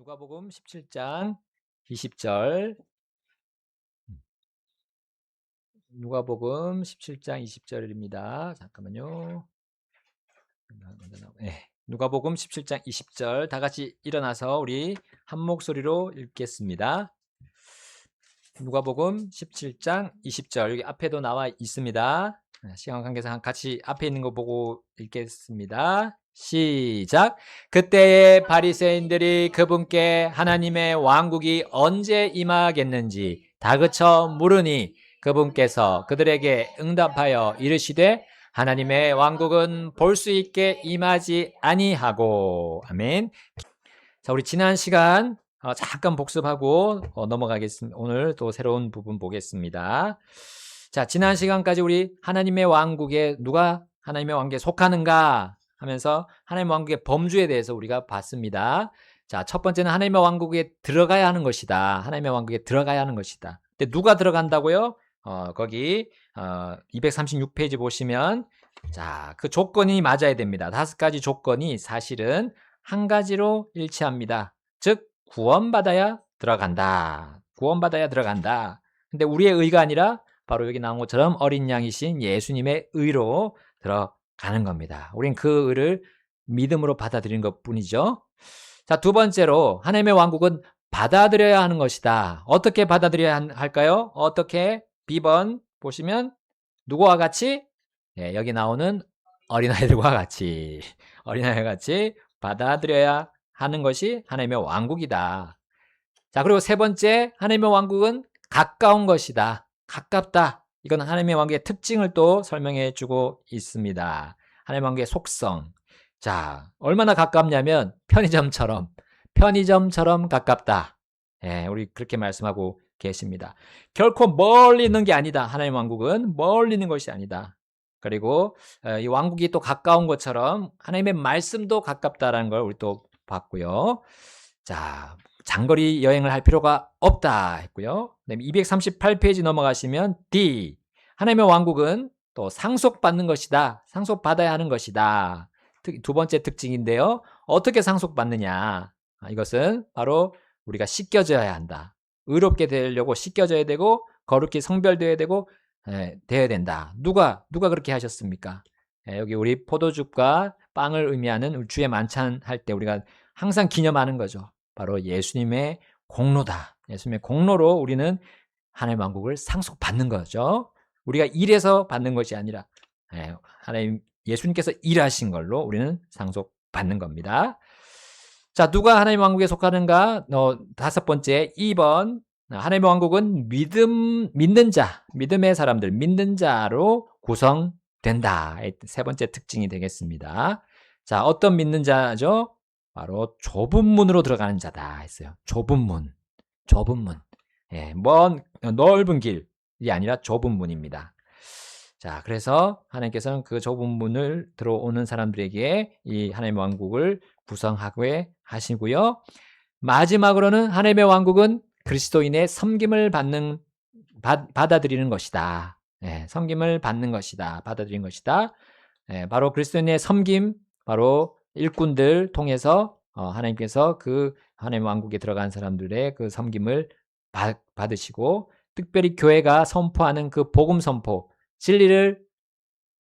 누가복음 17장 20절. 누가복음 17장 20절입니다. 잠깐만요. 네. 누가복음 17장 20절. 다 같이 일어나서 우리 한 목소리로 읽겠습니다. 누가복음 17장 20절. 여기 앞에도 나와 있습니다. 시간 관계상 같이 앞에 있는 거 보고 읽겠습니다. 시작. 그때의 바리새인들이 그분께 하나님의 왕국이 언제 임하겠는지 다그쳐 물으니 그분께서 그들에게 응답하여 이르시되 하나님의 왕국은 볼 수 있게 임하지 아니하고. 아멘. 자, 우리 지난 시간 잠깐 복습하고 넘어가겠습니다. 오늘 또 새로운 부분 보겠습니다. 자, 지난 시간까지 우리 하나님의 왕국에 누가 하나님의 왕국에 속하는가 하면서 하나님의 왕국의 범주에 대해서 우리가 봤습니다. 자, 첫 번째는 하나님의 왕국에 들어가야 하는 것이다. 하나님의 왕국에 들어가야 하는 것이다. 근데 누가 들어간다고요? 거기 236페이지 보시면 자, 그 조건이 맞아야 됩니다. 5가지 조건이 사실은 한 가지로 일치합니다. 즉 구원받아야 들어간다. 구원받아야 들어간다. 근데 우리의 의가 아니라 바로 여기 나온 것처럼 어린 양이신 예수님의 의로 들어가는 겁니다. 우린 그 의를 믿음으로 받아들이는 것뿐이죠. 자, 두 번째로 하나님의 왕국은 받아들여야 하는 것이다. 어떻게 받아들여야 할까요? 어떻게? B번 보시면 누구와 같이? 네, 여기 나오는 어린아이들과 같이 어린아이와 같이 받아들여야 하는 것이 하나님의 왕국이다. 자, 그리고 세 번째, 하나님의 왕국은 가까운 것이다. 가깝다. 이건 하나님의 왕국의 특징을 또 설명해 주고 있습니다. 하나님의 왕국의 속성. 자, 얼마나 가깝냐면 편의점처럼 가깝다. 예, 우리 그렇게 말씀하고 계십니다. 결코 멀리 있는 게 아니다. 하나님의 왕국은 멀리 있는 것이 아니다. 그리고 이 왕국이 또 가까운 것처럼 하나님의 말씀도 가깝다라는 걸 우리 또 봤고요. 자, 장거리 여행을 할 필요가 없다 했고요. 238페이지 넘어가시면 D. 하나님의 왕국은 또 상속받는 것이다. 상속받아야 하는 것이다. 두 번째 특징인데요. 어떻게 상속받느냐? 이것은 바로 우리가 씻겨져야 한다. 의롭게 되려고 씻겨져야 되고 거룩히 성별되어야 되고 되어야 된다. 누가 그렇게 하셨습니까? 여기 우리 포도즙과 빵을 의미하는 주의 만찬 할 때 우리가 항상 기념하는 거죠. 바로 예수님의 공로다. 예수님의 공로로 우리는 하나님의 왕국을 상속받는 거죠. 우리가 일해서 받는 것이 아니라 하나님 예수님께서 일하신 걸로 우리는 상속받는 겁니다. 자, 누가 하나님의 왕국에 속하는가? 다섯 번째 2번. 하나님의 왕국은 믿는 자, 믿음의 사람들, 믿는 자로 구성된다. 세 번째 특징이 되겠습니다. 자, 어떤 믿는 자죠? 바로 좁은 문으로 들어가는 자다 했어요. 좁은 문. 예, 넓은 길이 아니라 좁은 문입니다. 자, 그래서 하나님께서는 그 좁은 문을 들어오는 사람들에게 이 하나님의 왕국을 구성하고 하시고요. 마지막으로는 하나님의 왕국은 그리스도인의 섬김을 받아들이는 것이다. 섬김을 받는 것이다. 받아들이는 것이다. 바로 그리스도인의 섬김, 바로 일꾼들 통해서 하나님께서 그 하나님의 왕국에 들어간 사람들의 그 섬김을 받으시고 특별히 교회가 선포하는 그 복음 선포, 진리를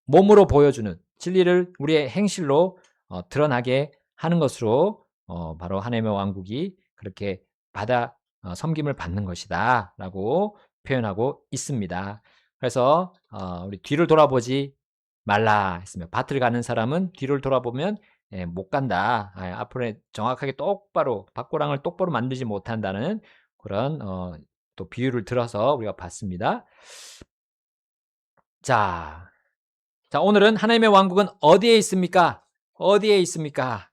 몸으로 보여주는 진리를 우리의 행실로 드러나게 하는 것으로 바로 하나님의 왕국이 그렇게 섬김을 받는 것이다 라고 표현하고 있습니다. 그래서 우리 뒤를 돌아보지 말라 했으면 밭을 가는 사람은 뒤를 돌아보면 못 간다. 앞으로 정확하게 똑바로 밭고랑을 똑바로 만들지 못한다는 그런 또 비유를 들어서 우리가 봤습니다. 자, 오늘은 하나님의 왕국은 어디에 있습니까? 어디에 있습니까?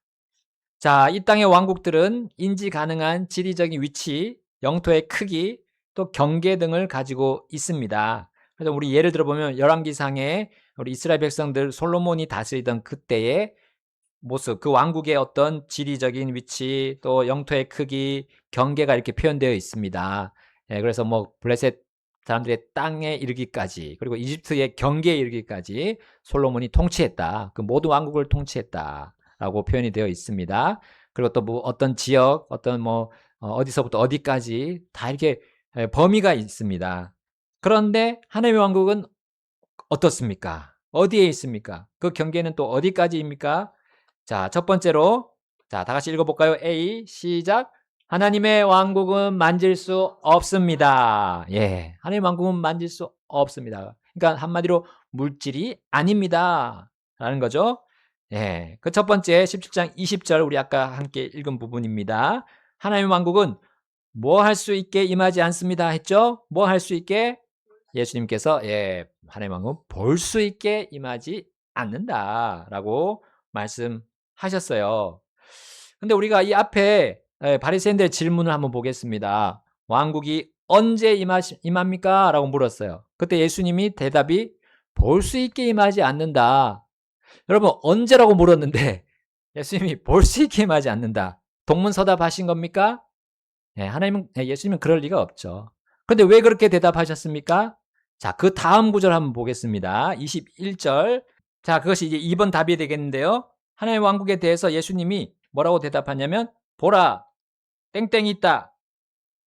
자, 이 땅의 왕국들은 인지 가능한 지리적인 위치, 영토의 크기, 또 경계 등을 가지고 있습니다. 그래서 우리 예를 들어보면 열왕기상에 우리 이스라엘 백성들 솔로몬이 다스리던 그때의 모습, 그 왕국의 어떤 지리적인 위치, 또 영토의 크기, 경계가 이렇게 표현되어 있습니다. 그래서 블레셋 사람들의 땅에 이르기까지, 그리고 이집트의 경계에 이르기까지 솔로몬이 통치했다. 그 모든 왕국을 통치했다라고 표현이 되어 있습니다. 그리고 또 뭐 어떤 지역, 어떤 뭐 어디서부터 어디까지 다 이렇게 범위가 있습니다. 그런데 하나님의 왕국은 어떻습니까? 어디에 있습니까? 그 경계는 또 어디까지입니까? 자, 첫 번째로 자, 다 같이 읽어볼까요? A 시작. 하나님의 왕국은 만질 수 없습니다. 예, 하나님의 왕국은 만질 수 없습니다. 그러니까 한마디로 물질이 아닙니다. 라는 거죠. 예, 그 첫 번째 17장 20절 우리 아까 함께 읽은 부분입니다. 하나님의 왕국은 뭐 할 수 있게 임하지 않습니다. 했죠? 뭐 할 수 있게? 예수님께서 하나님의 왕국은 볼 수 있게 임하지 않는다라고 말씀하셨어요. 근데 우리가 이 앞에 바리새인들의 질문을 한번 보겠습니다. 왕국이 언제 임합니까? 라고 물었어요. 그때 예수님이 대답이 볼 수 있게 임하지 않는다. 여러분 언제라고 물었는데 예수님이 볼 수 있게 임하지 않는다. 동문서답하신 겁니까? 예수님은 그럴 리가 없죠. 그런데 왜 그렇게 대답하셨습니까? 자, 그 다음 구절 한번 보겠습니다. 21절. 자, 그것이 이제 2번 답이 되겠는데요. 하나님의 왕국에 대해서 예수님이 뭐라고 대답하냐면 보라, 땡땡이 있다.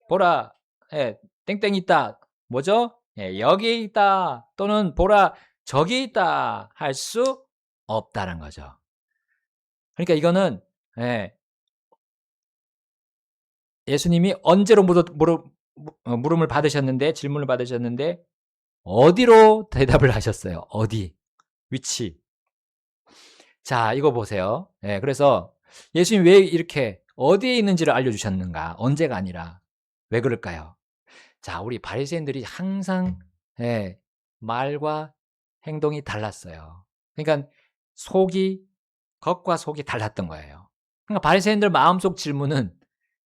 보라, 땡땡이 있다. 뭐죠? 여기 있다. 또는 보라, 저기 있다. 할 수 없다는 거죠. 그러니까 이거는 예수님이 언제로 물음을 받으셨는데, 질문을 받으셨는데, 어디로 대답을 하셨어요? 어디? 위치. 자, 이거 보세요. 그래서 예수님이 왜 이렇게 어디에 있는지를 알려주셨는가? 언제가 아니라. 왜 그럴까요? 자, 우리 바리새인들이 항상 말과 행동이 달랐어요. 그러니까 겉과 속이 달랐던 거예요. 그러니까 바리새인들 마음속 질문은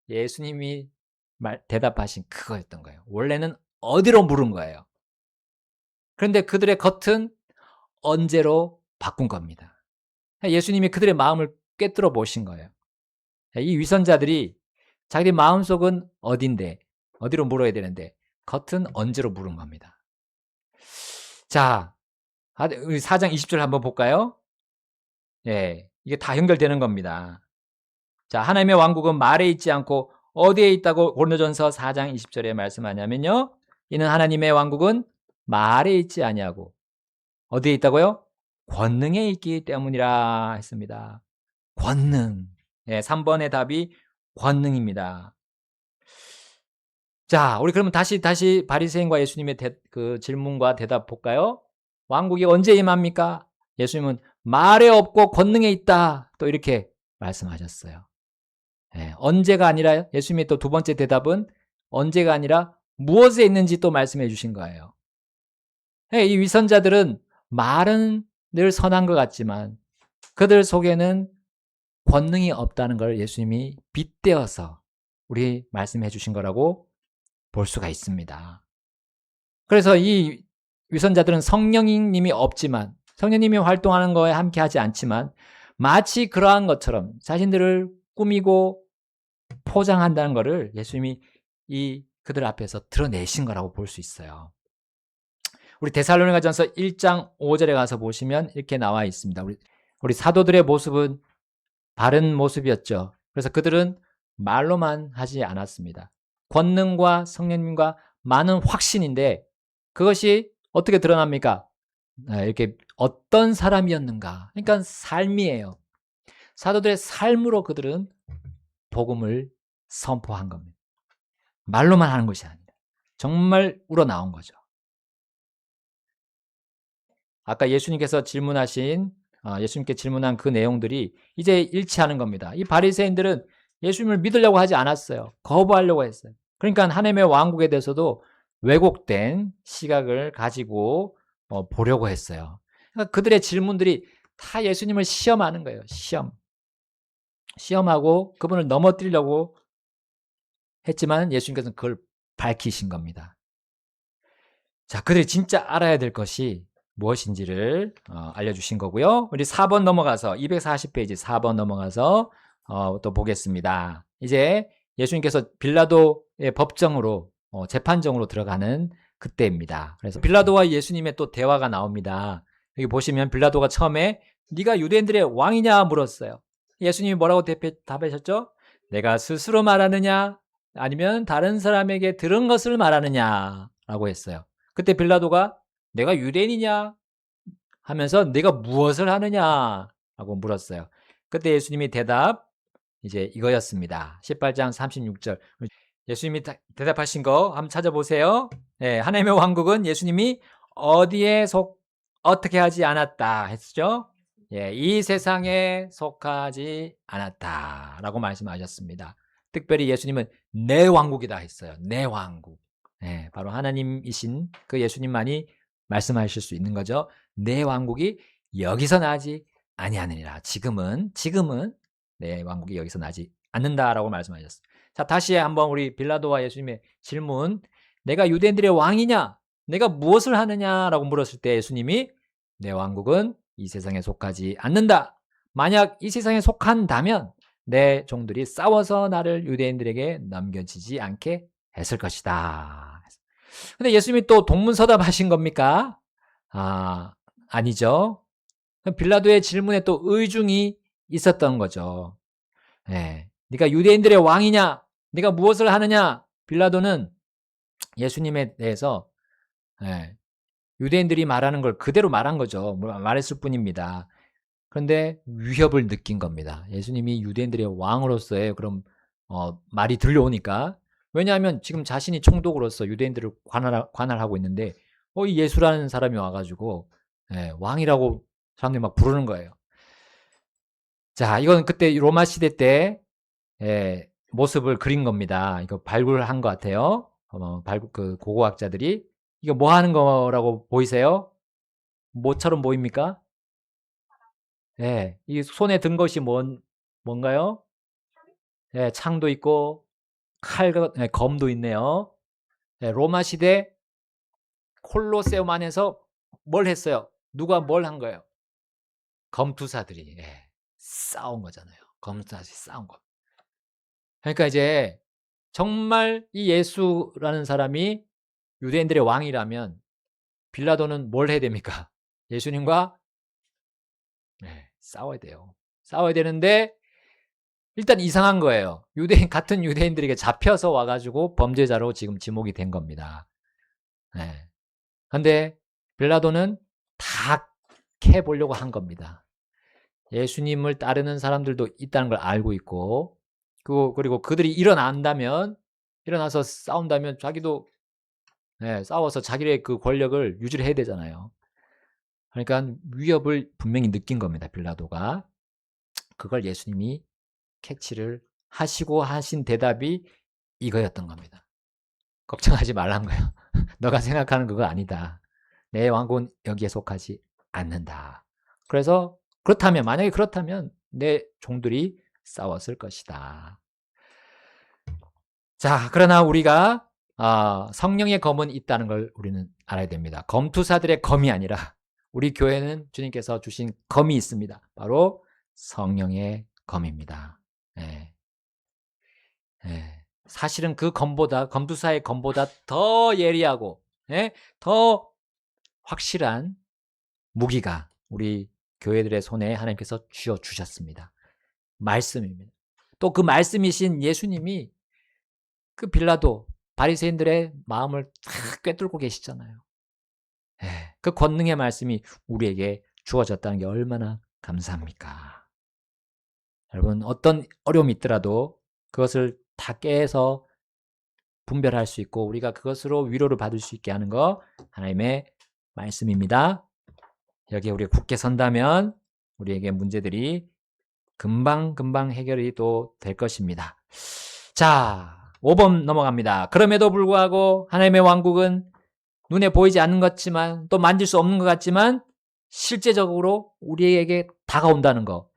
예수님이 대답하신 그거였던 거예요. 원래는 어디로 물은 거예요. 그런데 그들의 겉은 언제로 바꾼 겁니다. 예수님이 그들의 마음을 꿰뚫어 보신 거예요. 이 위선자들이 자기 마음속은 어딘데, 어디로 물어야 되는데 겉은 언제로 물은 겁니다. 자, 우리 4장 20절 한번 볼까요? 이게 다 연결되는 겁니다. 자, 하나님의 왕국은 말에 있지 않고 어디에 있다고 고린도전서 4장 20절에 말씀하냐면요. 이는 하나님의 왕국은 말에 있지 아니하고 어디에 있다고요? 권능에 있기 때문이라 했습니다. 권능. 3번의 답이 권능입니다. 자, 우리 그러면 다시 바리새인과 예수님의 그 질문과 대답 볼까요? 왕국이 언제 임합니까? 예수님은 말에 없고 권능에 있다. 또 이렇게 말씀하셨어요. 언제가 아니라 예수님의 또 두 번째 대답은 언제가 아니라 무엇에 있는지 또 말씀해 주신 거예요. 이 위선자들은 말은 늘 선한 것 같지만 그들 속에는 권능이 없다는 걸 예수님이 빗대어서 우리 말씀해 주신 거라고 볼 수가 있습니다. 그래서 이 위선자들은 성령님이 없지만 성령님이 활동하는 거에 함께하지 않지만 마치 그러한 것처럼 자신들을 꾸미고 포장한다는 것을 예수님이 그들 앞에서 드러내신 거라고 볼 수 있어요. 우리 데살로니가전서 1장 5절에 가서 보시면 이렇게 나와 있습니다. 우리 사도들의 모습은 바른 모습이었죠. 그래서 그들은 말로만 하지 않았습니다. 권능과 성령님과 많은 확신인데 그것이 어떻게 드러납니까? 이렇게 어떤 사람이었는가? 그러니까 삶이에요. 사도들의 삶으로 그들은 복음을 선포한 겁니다. 말로만 하는 것이 아니라 정말 우러나온 거죠. 아까 예수님께 질문한 그 내용들이 이제 일치하는 겁니다. 이 바리새인들은 예수님을 믿으려고 하지 않았어요. 거부하려고 했어요. 그러니까 하나님의 왕국에 대해서도 왜곡된 시각을 가지고 보려고 했어요. 그러니까 그들의 질문들이 다 예수님을 시험하는 거예요. 시험하고 그분을 넘어뜨리려고 했지만 예수님께서는 그걸 밝히신 겁니다. 자, 그들이 진짜 알아야 될 것이 무엇인지를 알려주신 거고요. 우리 4번 넘어가서 240페이지 4번 넘어가서 또 보겠습니다. 이제 예수님께서 빌라도의 법정으로 재판정으로 들어가는 그때입니다. 그래서 빌라도와 예수님의 또 대화가 나옵니다. 여기 보시면 빌라도가 처음에 네가 유대인들의 왕이냐 물었어요. 예수님이 뭐라고 답하셨죠? 내가 스스로 말하느냐 아니면 다른 사람에게 들은 것을 말하느냐라고 했어요. 그때 빌라도가 내가 유대인이냐 하면서 내가 무엇을 하느냐라고 물었어요. 그때 예수님이 대답 이제 이거였습니다. 18장 36절. 예수님이 대답하신 거 한번 찾아보세요. 네, 하나님의 왕국은 예수님이 어디에 어떻게 하지 않았다 했죠? 예, 이 세상에 속하지 않았다라고 말씀하셨습니다. 특별히 예수님은 내 왕국이다 했어요. 내 왕국. 예, 바로 하나님이신 그 예수님만이 말씀하실 수 있는 거죠. 내 왕국이 여기서 나지 아니하느니라. 지금은 내 왕국이 여기서 나지 않는다라고 말씀하셨어요. 자, 다시 한번 우리 빌라도와 예수님의 질문. 내가 유대인들의 왕이냐? 내가 무엇을 하느냐라고 물었을 때 예수님이 내 왕국은 이 세상에 속하지 않는다. 만약 이 세상에 속한다면 내 종들이 싸워서 나를 유대인들에게 넘겨지지 않게 했을 것이다. 근데 예수님이 또 동문서답하신 겁니까? 아니죠. 빌라도의 질문에 또 의중이 있었던 거죠. 예. 네가 유대인들의 왕이냐? 네가 무엇을 하느냐? 빌라도는 예수님에 대해서 예, 유대인들이 말하는 걸 그대로 말한 거죠. 말했을 뿐입니다. 그런데 위협을 느낀 겁니다. 예수님이 유대인들의 왕으로서의 그런 말이 들려오니까. 왜냐하면 지금 자신이 총독으로서 유대인들을 관할하고 있는데 이 예수라는 사람이 와가지고 예, 왕이라고 사람들이 막 부르는 거예요. 자, 이건 그때 로마 시대 때 예, 모습을 그린 겁니다. 이거 발굴한 것 같아요. 그 고고학자들이. 이거 뭐 하는 거라고 보이세요? 뭐처럼 보입니까? 예, 이 손에 든 것이 뭔가요? 예, 창도 있고, 검도 있네요. 예, 로마 시대 콜로세움 안에서 뭘 했어요? 누가 뭘 한 거예요? 검투사들이, 예, 싸운 거잖아요. 검투사들이 싸운 거. 그러니까 이제 정말 이 예수라는 사람이 유대인들의 왕이라면 빌라도는 뭘 해야 됩니까? 예수님과 싸워야 돼요. 싸워야 되는데 일단 이상한 거예요. 같은 유대인들에게 잡혀서 와가지고 범죄자로 지금 지목이 된 겁니다. 네. 근데 빌라도는 다 캐보려고 한 겁니다. 예수님을 따르는 사람들도 있다는 걸 알고 있고, 그리고 그들이 일어나서 싸운다면 자기도 싸워서 자기의 그 권력을 유지를 해야 되잖아요. 그러니까 위협을 분명히 느낀 겁니다. 빌라도가. 그걸 예수님이 캐치를 하시고 하신 대답이 이거였던 겁니다. 걱정하지 말란 거예요. 너가 생각하는 그거 아니다. 내 왕국은 여기에 속하지 않는다. 그래서 만약에 그렇다면 내 종들이 싸웠을 것이다. 자, 그러나 우리가 성령의 검은 있다는 걸 우리는 알아야 됩니다. 검투사들의 검이 아니라 우리 교회는 주님께서 주신 검이 있습니다. 바로 성령의 검입니다. 예. 예. 사실은 그 검투사의 검보다 더 예리하고 더 확실한 무기가 우리 교회들의 손에 하나님께서 쥐어주셨습니다. 말씀입니다. 또 그 말씀이신 예수님이 그 빌라도 바리새인들의 마음을 다 꿰뚫고 계시잖아요. 그 권능의 말씀이 우리에게 주어졌다는 게 얼마나 감사합니까? 여러분, 어떤 어려움이 있더라도 그것을 다 깨서 분별할 수 있고 우리가 그것으로 위로를 받을 수 있게 하는 거 하나님의 말씀입니다. 여기에 우리가 굳게 선다면 우리에게 문제들이 금방 해결이 또 될 것입니다. 자, 5번 넘어갑니다. 그럼에도 불구하고 하나님의 왕국은 눈에 보이지 않는 것 같지만 또 만질 수 없는 것 같지만 실제적으로 우리에게 다가온다는 거.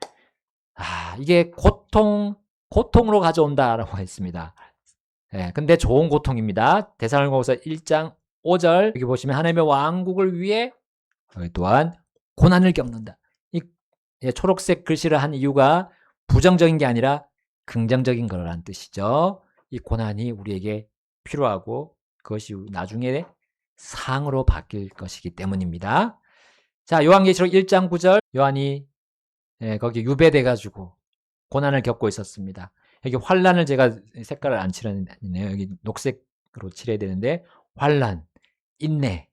이게 고통으로 가져온다라고 했습니다. 근데 좋은 고통입니다. 데살로니가후서 1장 5절 여기 보시면 하나님의 왕국을 위해 또한 고난을 겪는다. 이 초록색 글씨를 한 이유가 부정적인 게 아니라 긍정적인 거라는 뜻이죠. 이 고난이 우리에게 필요하고 그것이 나중에 상으로 바뀔 것이기 때문입니다. 자, 요한계시록 1장 9절 요한이 거기 유배돼 가지고 고난을 겪고 있었습니다. 여기 환란을 제가 색깔을 안 칠했네요. 여기 녹색으로 칠해야 되는데 환란, 인내.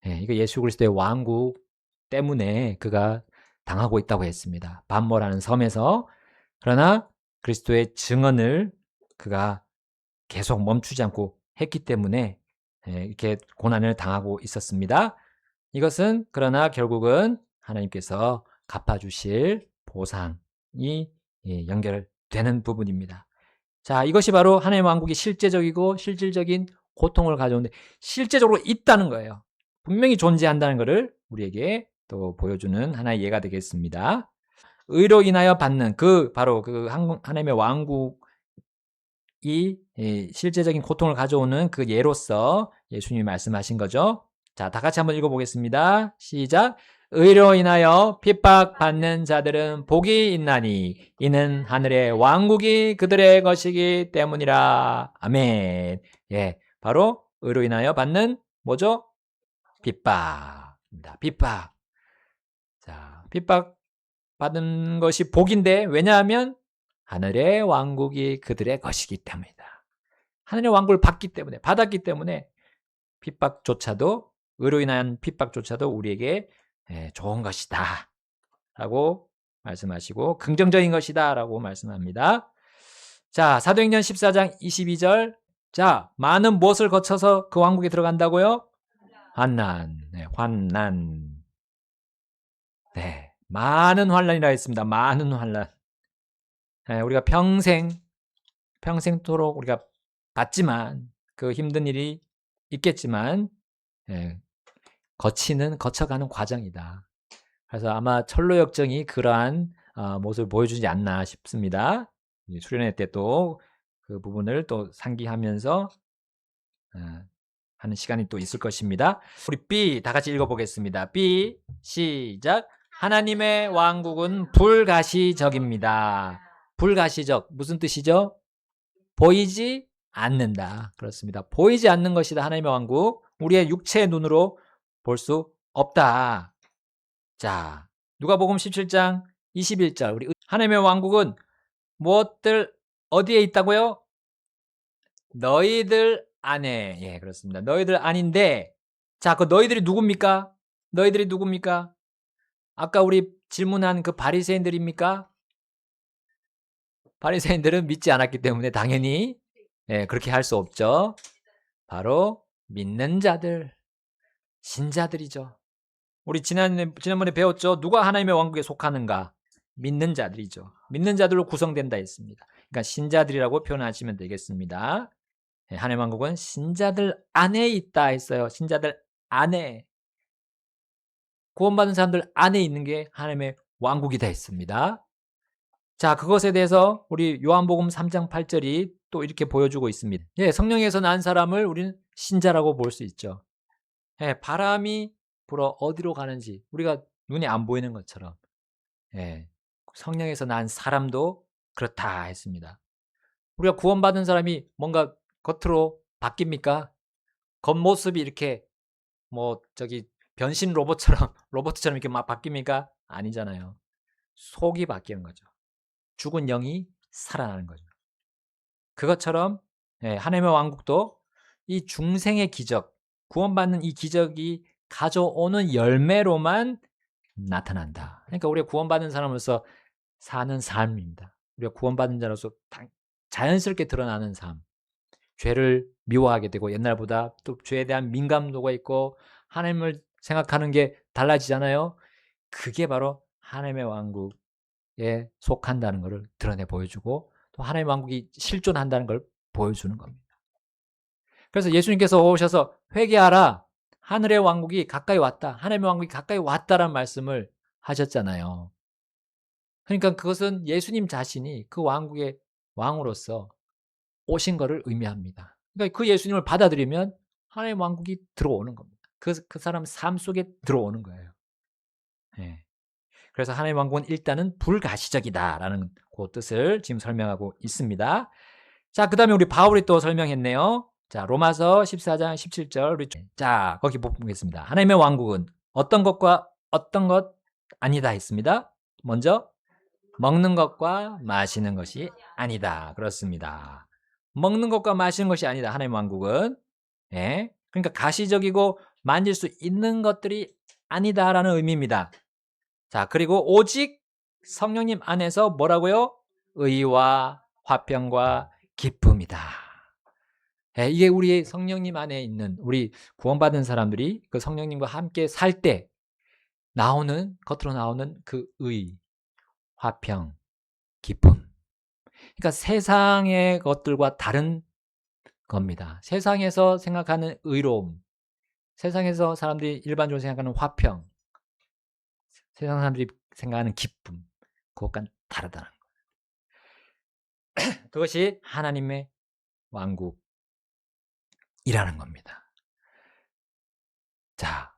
예, 이거 예수 그리스도의 왕국 때문에 그가 당하고 있다고 했습니다. 반모라는 섬에서. 그러나 그리스도의 증언을 그가 계속 멈추지 않고 했기 때문에 이렇게 고난을 당하고 있었습니다. 이것은 그러나 결국은 하나님께서 갚아주실 보상이 연결되는 부분입니다. 자, 이것이 바로 하나님의 왕국이 실제적이고 실질적인 고통을 가져오는데 실제적으로 있다는 거예요. 분명히 존재한다는 것을 우리에게 또 보여주는 하나의 예가 되겠습니다. 의로 인하여 받는 바로 그 하나님의 왕국이 실제적인 고통을 가져오는 그 예로서 예수님이 말씀하신 거죠. 자, 다 같이 한번 읽어보겠습니다. 시작. 의로 인하여 핍박받는 자들은 복이 있나니 이는 하늘의 왕국이 그들의 것이기 때문이라. 아멘. 예, 바로 의로 인하여 받는 뭐죠? 핍박입니다. 핍박. 자, 핍박받은 것이 복인데 왜냐하면 하늘의 왕국이 그들의 것이기 때문이다. 하늘의 왕국을 받았기 때문에 핍박조차도 의로 인한 핍박조차도 우리에게 좋은 것이다 라고 말씀하시고 긍정적인 것이다 라고 말씀합니다. 자, 사도행전 14장 22절. 자, 많은 무엇을 거쳐서 그 왕국에 들어간다고요? 환난. 네, 환난. 네, 많은 환난이라 했습니다. 많은 환난. 우리가 평생토록 우리가 받지만 그 힘든 일이 있겠지만 거쳐가는 과정이다. 그래서 아마 철로 역정이 그러한 모습을 보여주지 않나 싶습니다. 수련회 때 또 그 부분을 또 상기하면서 하는 시간이 또 있을 것입니다. 우리 B 다 같이 읽어보겠습니다. B 시작. 하나님의 왕국은 불가시적입니다. 불가시적 무슨 뜻이죠? 보이지 않는다. 그렇습니다. 보이지 않는 것이다. 하나님의 왕국. 우리의 육체의 눈으로 볼 수 없다. 자, 누가복음 17장 21절. 우리 하나님의 왕국은 무엇들 어디에 있다고요? 너희들 안에. 예, 그렇습니다. 너희들 안인데 자, 그 너희들이 누굽니까? 너희들이 누굽니까? 아까 우리 질문한 그 바리새인들입니까? 바리새인들은 믿지 않았기 때문에 당연히 그렇게 할 수 없죠. 바로 믿는 자들, 신자들이죠. 우리 지난번에 배웠죠. 누가 하나님의 왕국에 속하는가? 믿는 자들이죠. 믿는 자들로 구성된다 했습니다. 그러니까 신자들이라고 표현하시면 되겠습니다. 하나님의 왕국은 신자들 안에 있다 했어요. 신자들 안에. 구원받은 사람들 안에 있는 게 하나님의 왕국이다 했습니다. 자, 그것에 대해서 우리 요한복음 3장 8절이 또 이렇게 보여주고 있습니다. 예, 성령에서 난 사람을 우리는 신자라고 볼 수 있죠. 예, 바람이 불어 어디로 가는지 우리가 눈에 안 보이는 것처럼 예, 성령에서 난 사람도 그렇다 했습니다. 우리가 구원받은 사람이 뭔가 겉으로 바뀝니까? 겉모습이 이렇게 변신 로봇처럼 이렇게 막 바뀝니까? 아니잖아요. 속이 바뀌는 거죠. 죽은 영이 살아나는 거죠. 그것처럼 하나님의 왕국도 이 중생의 기적, 구원받는 이 기적이 가져오는 열매로만 나타난다. 그러니까 우리가 구원받은 사람으로서 사는 삶입니다. 우리가 구원받은 자로서 자연스럽게 드러나는 삶. 죄를 미워하게 되고 옛날보다 또 죄에 대한 민감도가 있고 하나님을 생각하는 게 달라지잖아요. 그게 바로 하나님의 왕국에 속한다는 것을 드러내 보여주고 또 하나님의 왕국이 실존한다는 걸 보여주는 겁니다. 그래서 예수님께서 오셔서 회개하라. 하늘의 왕국이 가까이 왔다. 하나님의 왕국이 가까이 왔다라는 말씀을 하셨잖아요. 그러니까 그것은 예수님 자신이 그 왕국의 왕으로서 오신 것을 의미합니다. 그러니까 그 예수님을 받아들이면 하나님의 왕국이 들어오는 겁니다. 그 사람 삶 속에 들어오는 거예요. 예. 그래서 하나님의 왕국은 일단은 불가시적이다라는 그 뜻을 지금 설명하고 있습니다. 자, 그 다음에 우리 바울이 또 설명했네요. 자, 로마서 14장 17절. 자, 거기 보겠습니다. 하나님의 왕국은 어떤 것과 어떤 것 아니다 했습니다. 먼저 먹는 것과 마시는 것이 아니다. 그렇습니다. 먹는 것과 마시는 것이 아니다. 하나님의 왕국은. 예. 그러니까 가시적이고 만질 수 있는 것들이 아니다라는 의미입니다. 자, 그리고 오직 성령님 안에서 뭐라고요? 의와 화평과 기쁨이다. 예, 이게 우리 성령님 안에 있는 우리 구원받은 사람들이 그 성령님과 함께 살 때 겉으로 나오는 그 의, 화평, 기쁨. 그러니까 세상의 것들과 다른 겁니다. 세상에서 생각하는 의로움, 세상에서 사람들이 일반적으로 생각하는 화평, 세상 사람들이 생각하는 기쁨, 그것과는 다르다는 거예요. 그것이 하나님의 왕국이라는 겁니다. 자,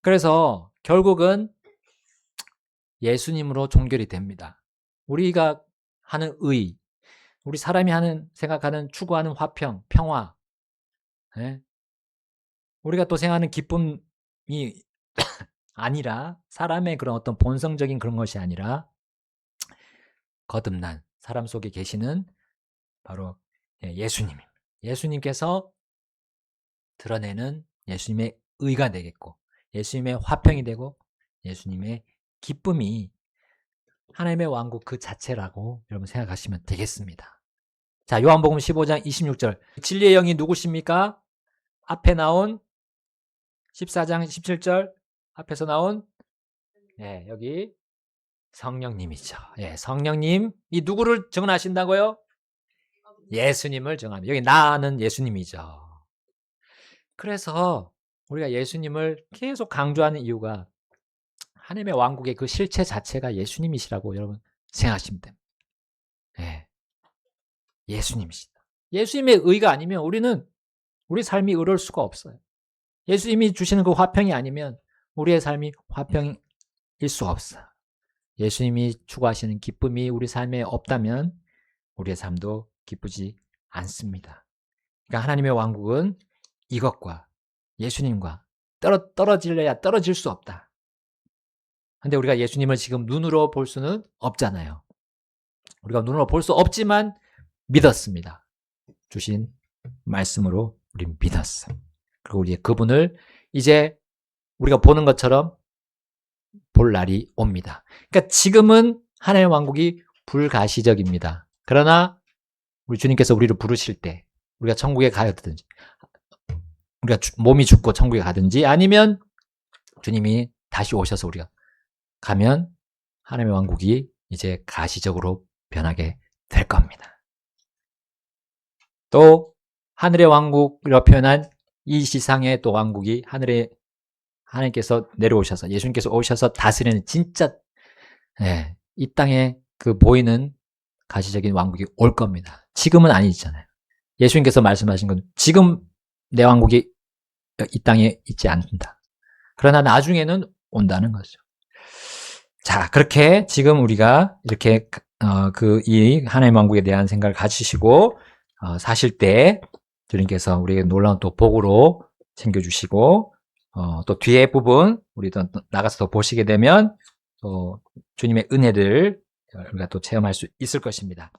그래서 결국은 예수님으로 종결이 됩니다. 우리가 하는 의, 우리 사람이 생각하는, 추구하는 화평, 평화, 예? 우리가 또 생각하는 기쁨이 아니라, 사람의 그런 어떤 본성적인 그런 것이 아니라 거듭난 사람 속에 계시는 바로 예수님입니다. 예수님께서 드러내는 예수님의 의가 되겠고, 예수님의 화평이 되고, 예수님의 기쁨이 하나님의 왕국 그 자체라고 여러분 생각하시면 되겠습니다. 자, 요한복음 15장 26절. 진리의 영이 누구십니까? 앞에 나온 14장 17절 앞에서 나온 여기 성령님이죠. 성령님이 누구를 증언하신다고요? 예수님을 증언합니다. 여기 나는 예수님이죠. 그래서 우리가 예수님을 계속 강조하는 이유가 하나님의 왕국의 그 실체 자체가 예수님이시라고 여러분 생각하시면 됩니다. 예수님이시다. 예수님의 의가 아니면 우리 삶이 의로울 수가 없어요. 예수님이 주시는 그 화평이 아니면 우리의 삶이 화평일 수 없어요. 예수님이 추구하시는 기쁨이 우리 삶에 없다면 우리의 삶도 기쁘지 않습니다. 그러니까 하나님의 왕국은 이것과 예수님과 떨어질래야 떨어질 수 없다. 근데 우리가 예수님을 지금 눈으로 볼 수는 없잖아요. 우리가 눈으로 볼 수 없지만 믿었습니다. 주신 말씀으로 우리 믿었어요. 그리고 우리 그분을 이제 우리가 보는 것처럼 볼 날이 옵니다. 그러니까 지금은 하나님의 왕국이 불가시적입니다. 그러나 우리 주님께서 우리를 부르실 때 우리가 천국에 가든지, 우리가 몸이 죽고 천국에 가든지, 아니면 주님이 다시 오셔서 우리가 가면 하나님의 왕국이 이제 가시적으로 변하게 될 겁니다. 또 하늘의 왕국이라고 표현한 이 세상의 또 왕국이 하나님께서 내려오셔서, 예수님께서 오셔서 다스리는 진짜 이 땅에 그 보이는 가시적인 왕국이 올 겁니다. 지금은 아니잖아요. 예수님께서 말씀하신 건 지금 내 왕국이 이 땅에 있지 않는다. 그러나 나중에는 온다는 거죠. 자, 그렇게 지금 우리가 이렇게 이 하나님의 왕국에 대한 생각을 가지시고 사실 때 주님께서 우리에게 놀라운 또 복으로 챙겨주시고, 또 뒤에 부분 우리 또 나가서 더 보시게 되면 또 주님의 은혜를 우리가 또 체험할 수 있을 것입니다.